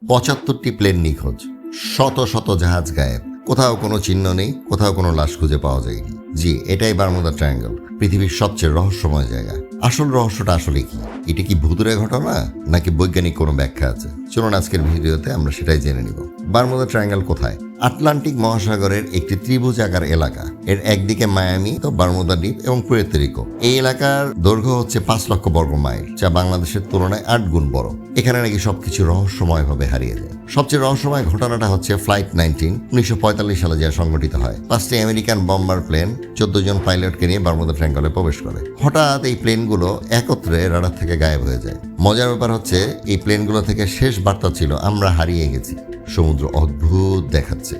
৭৫টি প্লেন নিখোঁজ, শত শত জাহাজ গায়েব, কোথাও কোনো চিহ্ন নেই, কোথাও কোনো লাশ খুঁজে পাওয়া যায়নি। জি, এটাই বারমুদা ট্রায়াঙ্গল, পৃথিবীর সবচেয়ে রহস্যময় জায়গা। আসল রহস্যটা আসলে কি? এটা কি ভুতুড়ে ঘটনা নাকি বৈজ্ঞানিক কোনো ব্যাখ্যা আছে? চলুন আজকের ভিডিওতে আমরা সেটাই জেনে নিব। বারমুদা ট্রায়াঙ্গল কোথায়? আটলান্টিক মহাসাগরের একটি ত্রিভুজ আকার এলাকা। এর একদিকে মায়ামি, তো বারমুদা দ্বীপ এবং পুয়ের্তো রিকো। এই এলাকার দৈর্ঘ্য হচ্ছে 5 লক্ষ বর্গ মাইল, যা বাংলাদেশের তুলনায় 8 গুণ বড়। এখানে নাকি সবকিছু রহস্যময়ভাবে হারিয়ে যায়। সবচেয়ে রহস্যময় ঘটনাটা হচ্ছে ফ্লাইট 19 1945 সালে যা সংঘটিত হয়। 5টি আমেরিকান বম্বার প্লেন 14 জন পাইলটকে নিয়ে বারমুদা ট্রায়াঙ্গলে প্রবেশ করে। হঠাৎ এই প্লেনগুলো একত্রে রাডার থেকে গায়েব হয়ে যায়। মজার ব্যাপার হচ্ছে এই প্লেনগুলো থেকে শেষ বার্তা ছিল, আমরা হারিয়ে গেছি, সমুদ্র অদ্ভুত দেখাচ্ছে।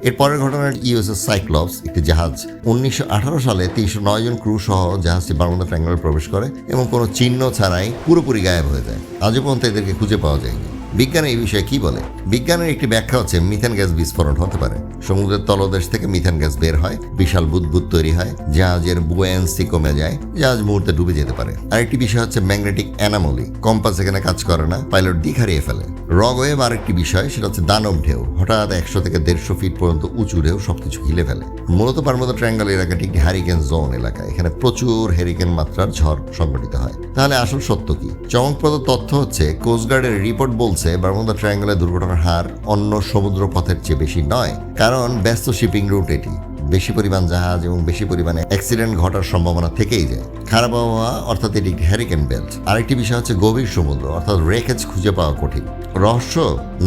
এর পরের ঘটনার ইউএসএস সাইক্লপস, একটি জাহাজ 1918 সালে 309 জন ক্রু সহ জাহাজটি বারমুদা ট্রায়াঙ্গলে প্রবেশ করে এবং কোনো চিহ্ন ছাড়াই পুরোপুরি গায়েব হয়ে যায়। আজও পর্যন্ত এদেরকে খুঁজে পাওয়া যায়নি। বিজ্ঞান এই বিষয়ে কি বলে? বিজ্ঞানের একটি ব্যাখ্যা হচ্ছে মিথেন গ্যাস বিস্ফোরণ হতে পারে। সমুদ্রের তলদেশ থেকে মিথেন গ্যাস বের হয়, বিশাল বুদবুদ তৈরি হয়, জাহাজের বুয়েন্সি কমে যায়, জাহাজ মুহূর্তে ডুবে যেতে পারে। আরেকটি বিষয় হচ্ছে ম্যাগনেটিক অ্যানামলি, কম্পাস এখানে কাজ করে না, পাইলট দিক হারিয়ে ফেলে। রগ ওয়েভ আরেকটি বিষয়, সেটা হচ্ছে দানব ঢেউ, হঠাৎ 100 থেকে 150 ফিট পর্যন্ত উঁচু ঢেউ সবকিছু ঘিরে ফেলে। মূলত বারমুদা ট্রায়াঙ্গল এলাকাটি একটি হ্যারিকেন জোন এলাকা, এখানে প্রচুর হ্যারিকেন মাত্রার ঝড় সংঘটিত হয়। তাহলে আসল সত্য কি? চমকপ্রদ তথ্য হচ্ছে কোস্টগার্ডের রিপোর্ট বলছে বারমুদা ট্রায়াঙ্গলে দুর্ঘটনার হার অন্য সমুদ্র পথের চেয়ে বেশি নয়, কারণ ব্যস্ত শিপিং রুট এটি। বেশি পরিমাণ জাহাজ এবং বেশি পরিমাণে অ্যাক্সিডেন্ট ঘটার সম্ভাবনা থেকেই যায়। খারাপ আবহাওয়া, অর্থাৎ এটি একটি হ্যারিকেন বেল্ট। আরেকটি বিষয় হচ্ছে গভীর সমুদ্র, অর্থাৎ রেকেজ খুঁজে পাওয়া কঠিন। রহস্য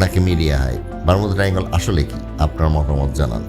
নাকি মিডিয়া হাইপ? বারমুদা ট্রায়াঙ্গল আসলে কি? আপনার মতামত জানান।